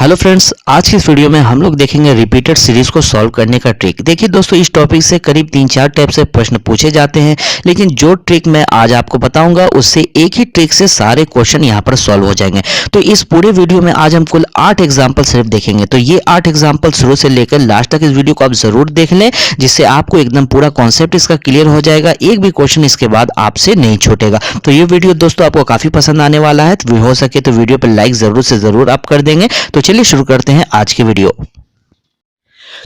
Hello friends, आज की इस वीडियो में हम लोग देखेंगे रिपीटेड सीरीज को सॉल्व करने का ट्रिक। देखिए दोस्तों, इस टॉपिक से करीब 3-4 टाइप से प्रश्न पूछे जाते हैं, लेकिन जो ट्रिक मैं आज आपको बताऊंगा उससे एक ही ट्रिक से सारे क्वेश्चन यहां पर सॉल्व हो जाएंगे। तो इस पूरे वीडियो में आज हम कुल 8 एग्जाम्पल सिर्फ देखेंगे। तो ये 8 एग्जाम्पल शुरू से लेकर लास्ट तक इस वीडियो को आप जरूर देख लें, जिससे आपको एकदम पूरा कॉन्सेप्ट इसका क्लियर हो जाएगा। एक भी क्वेश्चन इसके बाद आपसे नहीं छूटेगा। तो ये वीडियो दोस्तों आपको काफी पसंद आने वाला है, तो हो सके तो वीडियो पर लाइक जरूर से जरूर आप कर देंगे। तो चलिए शुरू करते हैं आज की वीडियो।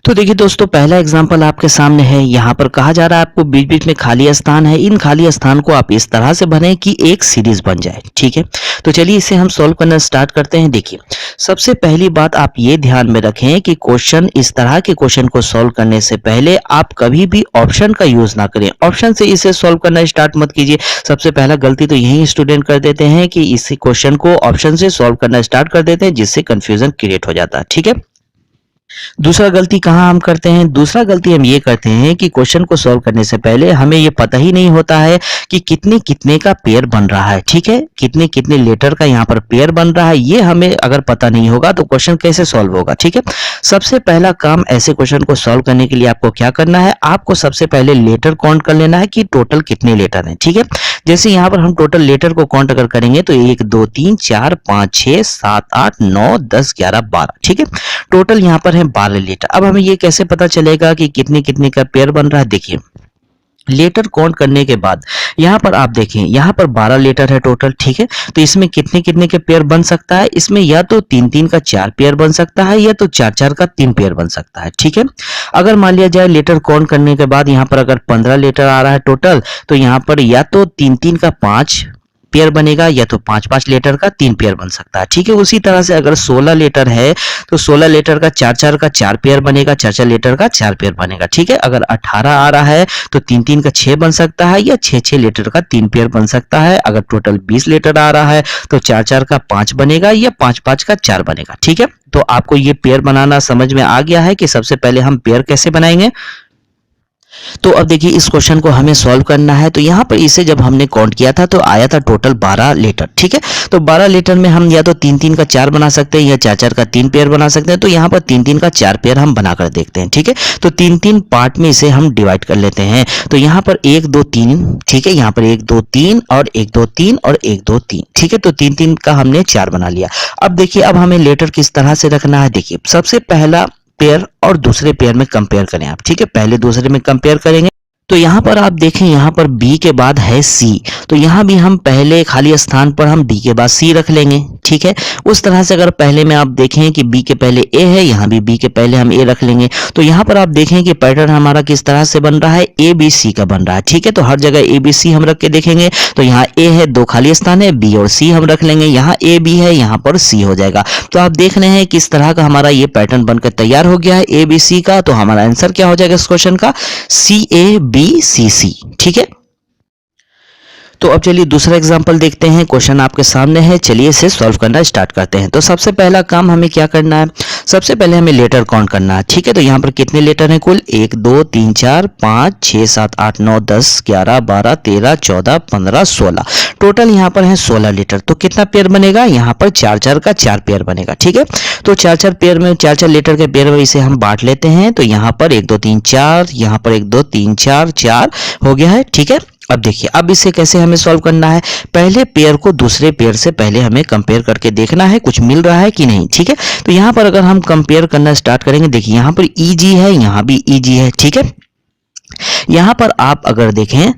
तो देखिए दोस्तों, पहला एग्जांपल आपके सामने है। यहाँ पर कहा जा रहा है आपको बीच बीच में खाली स्थान है, इन खाली स्थान को आप इस तरह से भरें कि एक सीरीज बन जाए। ठीक है, तो चलिए इसे हम सॉल्व करना स्टार्ट करते हैं। देखिए, सबसे पहली बात आप ये ध्यान में रखें कि क्वेश्चन, इस तरह के क्वेश्चन को सॉल्व करने से पहले आप कभी भी ऑप्शन का यूज ना करें। ऑप्शन से इसे सॉल्व करना स्टार्ट मत कीजिए। सबसे पहला गलती तो यही स्टूडेंट कर देते हैं कि इस क्वेश्चन को ऑप्शन से सॉल्व करना स्टार्ट कर देते हैं, जिससे कंफ्यूजन क्रिएट हो जाता है। ठीक है, दूसरा गलती कहाँ हम करते हैं? दूसरा गलती हम ये करते हैं कि क्वेश्चन को सॉल्व करने से पहले हमें ये पता ही नहीं होता है कि कितने कितने का पेयर बन रहा है। ठीक है, कितने कितने लेटर का यहाँ पर पेयर बन रहा है, ये हमें अगर पता नहीं होगा तो क्वेश्चन कैसे सॉल्व होगा। ठीक है, सबसे पहला काम ऐसे क्वेश्चन को सॉल्व करने के लिए आपको क्या करना है, आपको सबसे पहले लेटर काउंट कर लेना है कि टोटल कितने लेटर हैं। ठीक है, जैसे यहाँ पर हम टोटल लेटर को काउंट अगर करेंगे तो 1 2 3 4 5 6 7 8 9 10 11 12। ठीक है, टोटल यहाँ पर है 12 लेटर। अब हमें ये कैसे पता चलेगा कि कितने कितने का पेयर बन रहा है? देखिए, लेटर काउंट करने के बाद यहाँ पर आप देखें, यहाँ पर 12 लेटर है टोटल। ठीक है, तो इसमें कितने कितने के पेयर बन सकता है? इसमें या तो 3-3 का 4 पेयर बन सकता है, या तो 4-4 का 3 पेयर बन सकता है। ठीक है, अगर मान लिया जाए लेटर काउंट करने के बाद यहाँ पर अगर 15 लेटर आ रहा है टोटल, तो यहाँ पर या तो 3-3 का 5 पेयर बनेगा, या तो 5-5 लेटर का 3 पेयर बन सकता है। ठीक है, उसी तरह से अगर 16 लेटर है तो 16 लेटर का 4-4 का 4 पेयर बनेगा, 4-4 लेटर का 4 पेयर बनेगा। ठीक है, अगर 18 आ रहा है तो 3-3 का 6 बन सकता है, या 6-6 लेटर का 3 पेयर बन सकता है। अगर टोटल 20 लेटर आ रहा है तो 4-4 का 5 बनेगा, या 5-5 का 4 बनेगा। ठीक है, तो आपको ये पेयर बनाना समझ में आ गया है कि सबसे पहले हम पेयर कैसे बनाएंगे। तो अब देखिए, इस क्वेश्चन को हमें सॉल्व करना है। तो यहाँ पर इसे जब हमने काउंट किया था तो आया था टोटल 12 लेटर। ठीक है, तो 12 लेटर में हम या तो 3-3 का 4 बना सकते हैं, या 4-4 का 3 पेयर बना सकते हैं। तो यहाँ पर 3-3 का 4 पेयर हम बनाकर देखते हैं। ठीक है, तो 3-3 पार्ट में इसे हम डिवाइड कर लेते हैं। तो यहाँ पर 1 2 3, ठीक है, यहाँ पर 1 2 3 और 1 2 3 और 1 2 3। ठीक है, तो 3-3 का हमने 4 बना लिया। अब देखिए, अब हमें लेटर किस तरह से रखना है। देखिए, सबसे पहला पेयर और दूसरे पेयर में कंपेयर करें आप। ठीक है, पहले दूसरे में कंपेयर करेंगे तो यहाँ पर आप देखें, यहाँ पर बी के बाद है सी, तो यहाँ भी हम पहले खाली स्थान पर हम डी के बाद सी रख लेंगे। ठीक है, उस तरह से अगर पहले में आप देखें कि बी के पहले ए है, यहाँ भी बी के पहले हम ए रख लेंगे। तो यहाँ पर आप देखें कि पैटर्न हमारा किस तरह से बन रहा है, ए बी सी का बन रहा है। ठीक है, तो हर जगह ए बी सी हम रख के देखेंगे। तो यहाँ ए है, 2 खाली स्थान है, बी और सी हम रख लेंगे। यहाँ ए बी है, यहाँ पर सी हो जाएगा। तो आप देख रहे हैं किस तरह का हमारा ये पैटर्न बनकर तैयार हो गया है ए बी सी का। तो हमारा आंसर क्या हो जाएगा इस क्वेश्चन का? सी ए बी सी सी। ठीक है, तो अब चलिए दूसरा एग्जांपल देखते हैं। क्वेश्चन आपके सामने है, चलिए इसे सॉल्व करना स्टार्ट करते हैं। तो सबसे पहला काम हमें क्या करना है, सबसे पहले हमें लेटर काउंट करना है। ठीक है, तो यहाँ पर कितने लेटर हैं कुल? 1 2 3 4 5 6 7 8 9 10 11 12 13 14 15 16, टोटल यहाँ पर है 16 लेटर। तो कितना पेयर बनेगा? यहाँ पर 4-4 का 4 पेयर बनेगा। ठीक है, तो 4-4 पेयर में 4-4 लेटर के पेयर में इसे हम बांट लेते हैं। तो यहाँ पर 1 2 3 4, यहाँ पर 1 2 3 4 4 हो गया है। ठीक है, अब देखिए, अब इसे कैसे हमें सॉल्व करना है। पहले पेयर को दूसरे पेयर से पहले हमें कंपेयर करके देखना है कुछ मिल रहा है कि नहीं। ठीक है, तो यहाँ पर अगर हम कंपेयर करना स्टार्ट करेंगे, देखिए यहाँ पर ईजी है, यहाँ भी ईजी है। ठीक है, यहाँ पर आप अगर देखें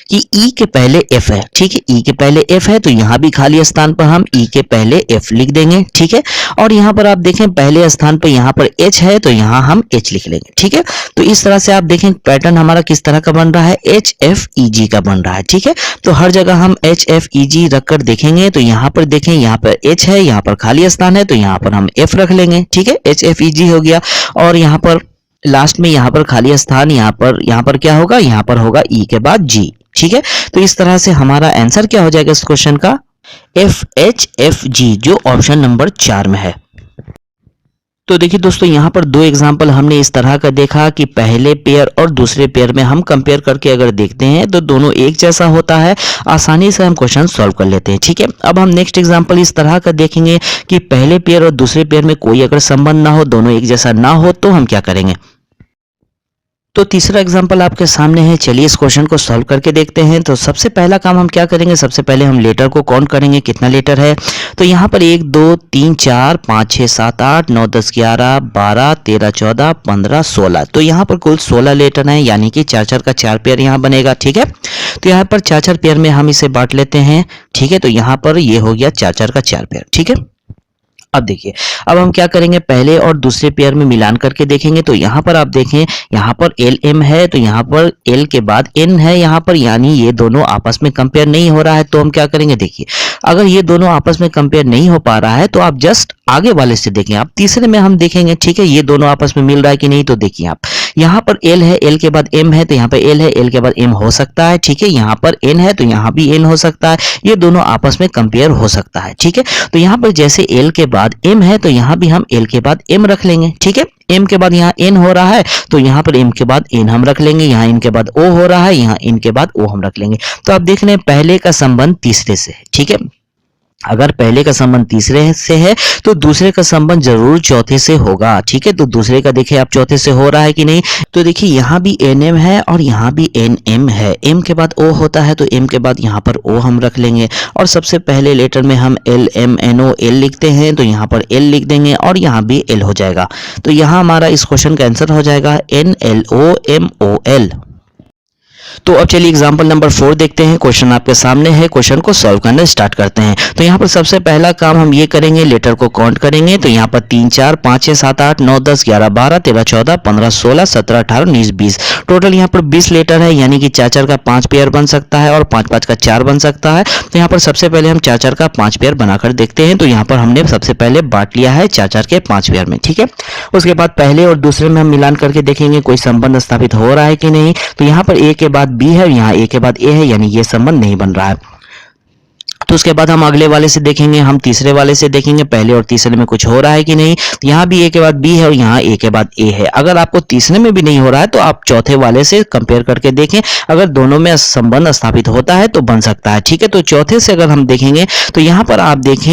कि ई के पहले एफ है। ठीक है, ई के पहले एफ है, तो यहाँ भी खाली स्थान पर हम ई के पहले एफ लिख देंगे। ठीक है, और यहाँ पर आप देखें पहले स्थान पर यहाँ पर एच है, तो यहाँ हम एच लिख लेंगे। ठीक है, तो इस तरह से आप देखें पैटर्न हमारा किस तरह का बन रहा है, एच एफ ई जी का बन रहा है। ठीक है, तो हर जगह हम एच एफ ई जी रखकर देखेंगे। तो यहाँ पर देखें, यहाँ पर एच है, यहाँ पर खाली स्थान है, तो यहाँ पर हम एफ रख लेंगे। ठीक है, एच एफ ई जी हो गया। और यहाँ पर लास्ट में यहाँ पर खाली स्थान, यहाँ पर क्या होगा, यहाँ पर होगा ई के बाद जी। ठीक है, तो इस तरह से हमारा आंसर क्या हो जाएगा इस क्वेश्चन का? एफ एच एफ जी, जो ऑप्शन नंबर 4 में है। तो देखिए दोस्तों, यहाँ पर दो एग्जाम्पल हमने इस तरह का देखा कि पहले पेयर और दूसरे पेयर में हम कंपेयर करके अगर देखते हैं तो दोनों एक जैसा होता है, आसानी से हम क्वेश्चन सॉल्व कर लेते हैं। ठीक है, अब हम नेक्स्ट एग्जाम्पल इस तरह का देखेंगे कि पहले पेयर और दूसरे पेयर में कोई अगर संबंध ना हो, दोनों एक जैसा ना हो, तो हम क्या करेंगे। तो तीसरा एग्जांपल आपके सामने है, चलिए इस क्वेश्चन को सॉल्व करके देखते हैं। तो सबसे पहला काम हम क्या करेंगे, सबसे पहले हम लेटर को काउंट करेंगे, कितना लेटर है। तो यहाँ पर 1 2 3 4 5 6 7 8 9 10 11 12 13 14 15 16। तो यहाँ पर कुल 16 लेटर हैं, यानी कि 4 4 का 4 पेयर यहाँ बनेगा। ठीक है, तो यहाँ पर 4 4 पेयर में हम इसे बांट लेते हैं। ठीक है, तो यहाँ पर ये हो गया 4 4 का 4 पेयर। ठीक है, अब देखिए, अब हम क्या करेंगे, पहले और दूसरे पेयर में मिलान करके देखेंगे। तो यहाँ पर आप देखें, यहाँ पर एल एम है, तो यहाँ पर एल के बाद एन है यहाँ पर, यानी ये दोनों आपस में कंपेयर नहीं हो रहा है। तो हम क्या करेंगे, देखिए अगर ये दोनों आपस में कंपेयर नहीं हो पा रहा है तो आप जस्ट आगे वाले से देखें, आप तीसरे में हम देखेंगे। ठीक है, ये दोनों आपस में मिल रहा है कि नहीं। तो देखिए आप, यहाँ पर एल है, एल के बाद एम है, तो यहाँ पर एल है, एल के बाद एम हो सकता है। ठीक है, यहाँ पर एन है तो यहाँ भी एन हो सकता है, ये दोनों आपस में कंपेयर हो सकता है। ठीक है, तो यहाँ पर जैसे एल के बाद एम है तो यहाँ भी हम एल के बाद एम रख लेंगे। ठीक है, एम के बाद यहाँ एन हो रहा है तो यहाँ पर एम के बाद एन हम रख लेंगे, यहाँ इन के बाद ओ हो रहा है, यहाँ इन के बाद ओ हम रख लेंगे। तो आप देख रहे हैं पहले का संबंध तीसरे से है। ठीक है, अगर पहले का संबंध तीसरे से है तो दूसरे का संबंध जरूर चौथे से होगा। ठीक है, तो दूसरे का देखिए आप चौथे से हो रहा है कि नहीं। तो देखिए यहाँ भी एन एम है और यहाँ भी एन एम है, एम के बाद ओ होता है तो एम के बाद यहाँ पर ओ हम रख लेंगे, और सबसे पहले लेटर में हम L M N O L लिखते हैं तो यहाँ पर एल लिख देंगे और यहाँ भी एल हो जाएगा। तो यहाँ हमारा इस क्वेश्चन का आंसर हो जाएगा N L O M O L. तो अब चलिए एग्जांपल नंबर 4 देखते हैं। क्वेश्चन आपके सामने है, क्वेश्चन को सॉल्व करना स्टार्ट करते हैं। तो यहाँ पर सबसे पहला काम हम ये करेंगे, लेटर को काउंट करेंगे। तो यहाँ पर 3 4 5 6 7 8 9 10 11 12 13 14 15 16 17 18 19 20। टोटल यहाँ पर 20 लेटर है, यानी कि 4 4 का 5 पेयर बन सकता है और 5 5 का 4 बन सकता है। तो यहाँ पर सबसे पहले हम 4 4 का 5 पेयर बनाकर देखते हैं। तो यहाँ पर हमने सबसे पहले बांट लिया है 4 4 के 5 पेयर में। ठीक है, उसके बाद पहले और दूसरे में हम मिलान करके देखेंगे कोई संबंध स्थापित हो रहा है कि नहीं। तो यहाँ पर ए के बाद बी है, यहाँ ए के बाद ए है, यानी ये संबंध नहीं बन रहा है। तो उसके बाद हम अगले वाले से देखेंगे, हम तीसरे वाले से देखेंगे पहले और तीसरे में कुछ हो रहा है कि नहीं। तो यहाँ भी ए के बाद बी है और यहाँ ए के बाद ए है। अगर आपको तीसरे में भी नहीं हो रहा है तो आप चौथे वाले से कंपेयर करके देखें, अगर दोनों में संबंध स्थापित होता है तो बन सकता है। ठीक है, तो चौथे से अगर हम देखेंगे तो यहाँ पर आप देखें,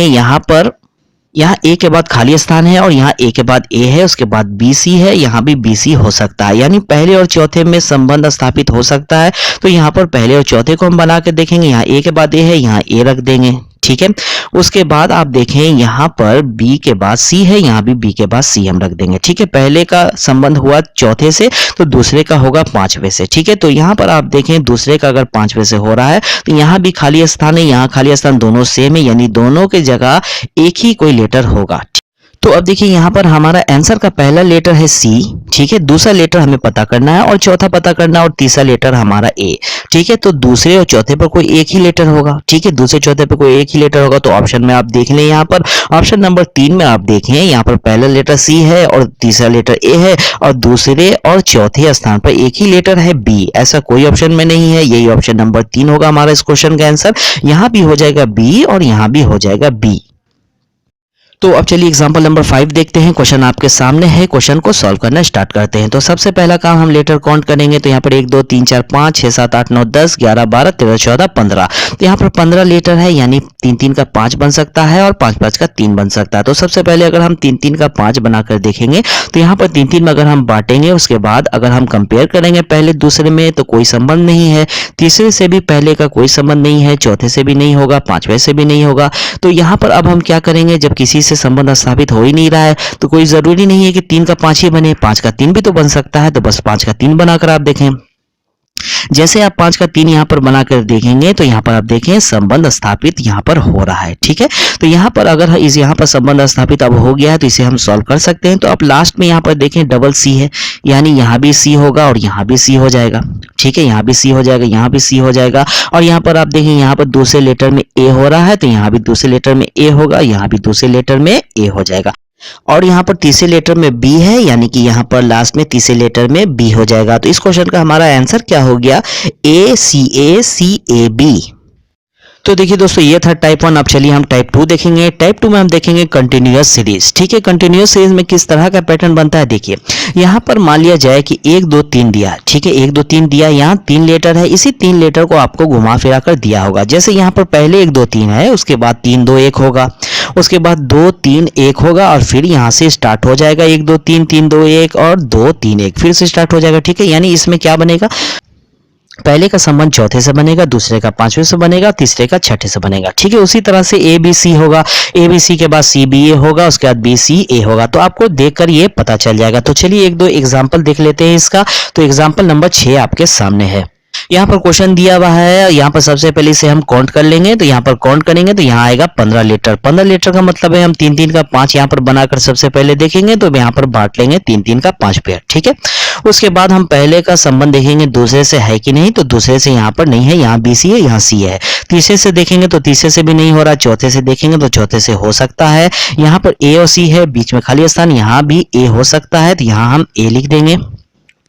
यहाँ ए के बाद खाली स्थान है और यहाँ ए के बाद ए है, उसके बाद बी सी है, यहाँ भी बी सी हो सकता है, यानी पहले और चौथे में संबंध स्थापित हो सकता है। तो यहाँ पर पहले और चौथे को हम बना के देखेंगे, यहाँ ए के बाद ए है, यहाँ ए रख देंगे। ठीक है, उसके बाद आप देखें यहाँ पर B के बाद C है, यहाँ भी B के बाद C हम रख देंगे। ठीक है, पहले का संबंध हुआ चौथे से तो दूसरे का होगा 5वें से। ठीक है, तो यहाँ पर आप देखें दूसरे का अगर 5वें से हो रहा है तो यहाँ भी खाली स्थान है, यहाँ खाली स्थान, दोनों सेम है, यानी दोनों की जगह एक ही कोई लेटर होगा। तो अब देखिए यहाँ पर हमारा आंसर का पहला लेटर है सी। ठीक है, दूसरा लेटर हमें पता करना है और चौथा पता करना है और तीसरा लेटर हमारा ए। ठीक है, तो दूसरे और चौथे पर कोई एक ही लेटर होगा। ठीक है, दूसरे चौथे पर कोई एक ही लेटर होगा। तो ऑप्शन में आप देख लें, यहाँ पर ऑप्शन नंबर 3 में आप देखें, यहाँ पर पहला लेटर सी है और तीसरा लेटर ए है और दूसरे और चौथे स्थान पर एक ही लेटर है बी। ऐसा कोई ऑप्शन में नहीं है, यही ऑप्शन नंबर 3 होगा हमारा इस क्वेश्चन का आंसर। यहाँ भी हो जाएगा बी और यहाँ भी हो जाएगा बी। तो अब चलिए एग्जांपल नंबर 5 देखते हैं। क्वेश्चन आपके सामने है, क्वेश्चन को सॉल्व करना स्टार्ट करते हैं। तो सबसे पहला काम हम लेटर काउंट करेंगे। तो यहाँ पर 1 2 3 4 5 6 7 8 9 10 11 12 13 14 15। तो यहाँ पर 15 लेटर है, यानी 3 3 का 5 बन सकता है और 5 5 का 3 बन सकता है। तो सबसे पहले अगर हम 3 3 का 5 बनाकर देखेंगे तो यहाँ पर 3 3 में अगर हम बांटेंगे, उसके बाद अगर हम कंपेयर करेंगे पहले दूसरे में तो कोई संबंध नहीं है, तीसरे से भी पहले का कोई संबंध नहीं है, चौथे से भी नहीं होगा, 5वें से भी नहीं होगा। तो यहाँ पर अब हम क्या करेंगे, जब किसी से संबंध स्थापित हो ही नहीं रहा है तो कोई जरूरी नहीं है कि 3 का 5 ही बने, 5 का 3 भी तो बन सकता है। तो बस 5 का 3 बनाकर आप देखें। जैसे आप 5 का 3 यहाँ पर बनाकर देखेंगे तो यहाँ पर आप देखें संबंध स्थापित यहाँ पर हो रहा है। ठीक है, तो यहाँ पर अगर यहाँ पर संबंध स्थापित अब हो गया है तो इसे हम सॉल्व कर सकते हैं। तो आप लास्ट में यहाँ पर देखें डबल सी है, यानी यहाँ भी सी होगा और यहाँ भी सी हो जाएगा। ठीक है, यहाँ भी सी हो जाएगा, यहाँ भी सी हो जाएगा। और यहाँ पर आप देखें यहाँ पर दूसरे लेटर में ए हो रहा है तो यहाँ भी दूसरे लेटर में ए होगा, यहाँ भी दूसरे लेटर में ए हो जाएगा। और यहाँ पर तीसरे लेटर में बी है, यानी कि यहाँ पर लास्ट में तीसरे लेटर में बी हो जाएगा। तो इस क्वेश्चन का हमारा आंसर क्या हो गया, ए सी ए बी। तो देखिए दोस्तों ये था टाइप 1। अब चलिए हम टाइप 2 देखेंगे। टाइप 2 में हम देखेंगे कंटिन्यूअस सीरीज। ठीक है, कंटिन्यूअस सीरीज में किस तरह का पैटर्न बनता है देखिए, यहाँ पर मान लिया जाए कि 1 2 3 दिया। ठीक है, 1 2 3 दिया, यहाँ 3 लेटर है, इसी 3 लेटर को आपको घुमा फिरा कर दिया होगा। जैसे यहाँ पर पहले 1 2 3 है, उसके बाद 3 2 1 होगा, उसके बाद 2 3 1 होगा और फिर यहाँ से स्टार्ट हो जाएगा 1 2 3 3 2 1 और 2 3 1 फिर से स्टार्ट हो जाएगा। ठीक है, यानी इसमें क्या बनेगा, पहले का संबंध चौथे से बनेगा, दूसरे का पांचवें से बनेगा, तीसरे का छठे से बनेगा। ठीक है, उसी तरह से ए बी सी होगा, ए बी सी के बाद सी बी ए होगा, उसके बाद बी सी ए होगा। तो आपको देखकर ये पता चल जाएगा। तो चलिए एक दो एग्जाम्पल देख लेते हैं इसका। तो एग्जाम्पल नंबर 6 आपके सामने है। यहाँ पर क्वेश्चन दिया हुआ है, यहाँ पर सबसे पहले इसे हम काउंट कर लेंगे। तो यहाँ पर काउंट करेंगे तो यहाँ आएगा 15 लीटर। 15 लीटर का मतलब है हम 3 3 का 5 यहाँ पर बनाकर सबसे पहले देखेंगे। तो यहाँ पर बांट लेंगे 3 3 का 5 पेयर। ठीक है, उसके बाद हम पहले का संबंध देखेंगे दूसरे से है कि नहीं। तो दूसरे से यहाँ पर नहीं है, यहाँ बी सी है, यहाँ सी है। तीसरे से देखेंगे तो तीसरे से भी नहीं हो रहा। चौथे से देखेंगे तो चौथे से हो सकता है। यहाँ पर ए और सी है, बीच में खाली स्थान, यहाँ भी ए हो सकता है। तो यहाँ हम ए लिख देंगे।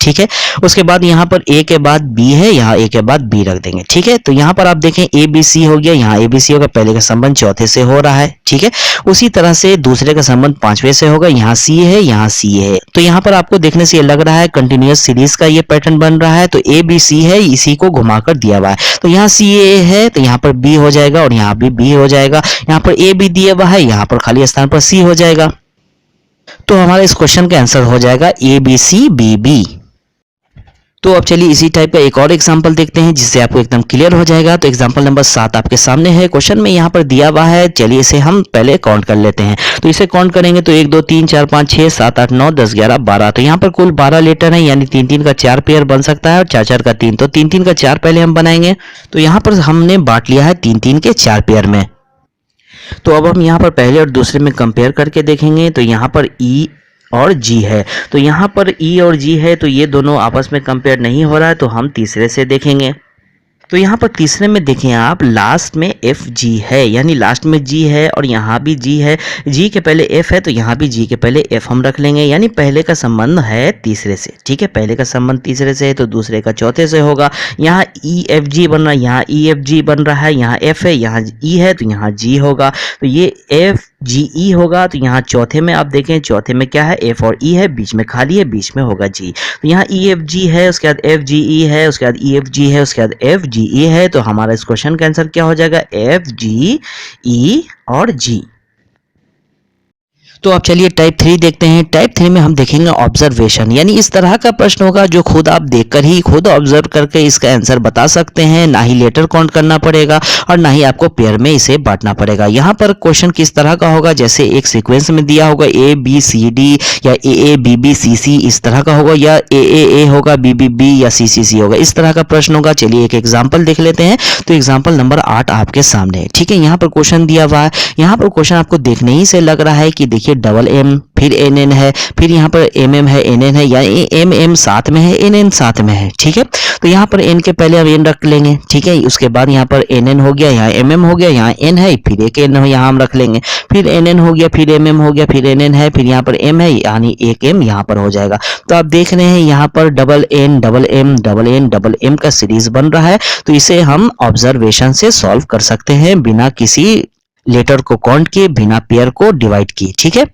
ठीक है, उसके बाद यहाँ पर ए के बाद बी है, यहाँ ए के बाद बी रख देंगे। ठीक है, तो यहाँ पर आप देखें ए बी सी हो गया, यहाँ ए बी सी होगा, पहले का संबंध चौथे से हो रहा है। ठीक है, उसी तरह से दूसरे का संबंध पांचवें से होगा, यहाँ सी है, यहाँ सी है। तो यहाँ पर आपको देखने से ये लग रहा है कंटिन्यूअस सीरीज का ये पैटर्न बन रहा है। तो ए बी सी है, इसी को घुमाकर दिया हुआ है। तो यहाँ सी ए है, तो यहाँ पर बी हो जाएगा और यहाँ भी बी हो जाएगा। यहाँ पर ए बी दिया हुआ है, यहाँ पर खाली स्थान पर सी हो जाएगा। तो हमारा इस क्वेश्चन का आंसर हो जाएगा A B C B B. तो अब चलिए इसी टाइप का एक और एग्जांपल देखते हैं जिससे आपको एकदम क्लियर हो जाएगा। तो एग्जांपल नंबर 7 आपके सामने है। क्वेश्चन में यहाँ पर दिया हुआ है, चलिए इसे हम पहले काउंट कर लेते हैं। तो इसे काउंट करेंगे तो 1 2 3 4 5 6 7 8 9 10 11 12। तो यहाँ पर कुल 12 लेटर है, यानी 3 3 का 4 पेयर बन सकता है और 4 4 का 3। तो 3 3 का 4 पहले हम बनाएंगे। तो यहाँ पर हमने बांट लिया है 3 3 के 4 पेयर में। तो अब हम यहाँ पर पहले और दूसरे में कंपेयर करके देखेंगे। तो यहाँ पर ई और जी है, तो यहाँ पर ई और जी है, तो ये दोनों आपस में कंपेयर नहीं हो रहा है। तो हम तीसरे से देखेंगे। तो यहाँ पर तीसरे में देखें आप, लास्ट में एफ जी है, यानी लास्ट में जी है और यहाँ भी जी है। जी के पहले एफ है, तो यहाँ भी जी के पहले एफ हम रख लेंगे, यानी पहले का संबंध है तीसरे से। ठीक है, पहले का संबंध तीसरे से है तो दूसरे का चौथे से होगा। यहाँ ई एफ जी बन रहा है, यहाँ ई एफ जी बन रहा है, यहाँ एफ है, यहाँ ई है, तो यहाँ जी होगा। तो ये एफ जी ई होगा। तो यहाँ चौथे में आप देखें, चौथे में क्या है, एफ और ई है, बीच में खाली है, बीच में होगा जी। तो यहाँ ई एफ जी है, उसके बाद एफ जी ई है, उसके बाद ई एफ जी है, उसके बाद एफ जी ई है। तो हमारा इस क्वेश्चन का आंसर क्या हो जाएगा, एफ जी ई और जी। तो अब चलिए टाइप 3 देखते हैं। टाइप 3 में हम देखेंगे ऑब्जर्वेशन, यानी इस तरह का प्रश्न होगा जो खुद आप देखकर ही खुद ऑब्जर्व करके इसका आंसर बता सकते हैं। ना ही लेटर काउंट करना पड़ेगा और ना ही आपको पेयर में इसे बांटना पड़ेगा। यहाँ पर क्वेश्चन किस तरह का होगा, जैसे एक सीक्वेंस में दिया होगा ए बी सी डी या ए बी बी सी सी इस तरह का होगा, या ए होगा, बी बी बी या सी सी सी होगा, इस तरह का प्रश्न होगा। चलिए एक एग्जाम्पल देख लेते हैं। तो एग्जाम्पल नंबर 8 आपके सामने है। ठीक है, यहाँ पर क्वेश्चन दिया हुआ है। यहाँ पर क्वेश्चन आपको देखने ही से लग रहा है कि देखिए डबल एम, फिर एन एन है, फिर यहाँ पर एम एम है, एन एन है, यानी एम एम साथ में है, एन एन साथ में है। ठीक है, तो यहाँ पर एन के पहले हम एन रख लेंगे। ठीक है, उसके बाद यहाँ पर एन एन हो गया, यहाँ एम एम हो गया, यहाँ एन है, फिर एक एन यहाँ हम रख लेंगे, फिर एन एन हो गया, फिर एम एम हो गया, फिर एन एन है, फिर यहाँ पर एम है, यानी एक एम यहाँ पर हो जाएगा। तो आप देख रहे हैं यहाँ पर double N double M double N double M का सीरीज बन रहा है। तो इसे हम ऑब्जर्वेशन से सॉल्व कर सकते हैं, बिना किसी लेटर को काउंट किए, बिना पेयर को डिवाइड किए। ठीक है,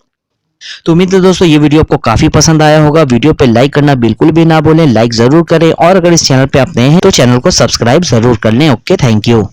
तो उम्मीद है दोस्तों ये वीडियो आपको काफी पसंद आया होगा। वीडियो पे लाइक करना बिल्कुल भी ना भूलें, लाइक जरूर करें और अगर इस चैनल पे आप नए हैं तो चैनल को सब्सक्राइब जरूर कर लें। Okay, thank you.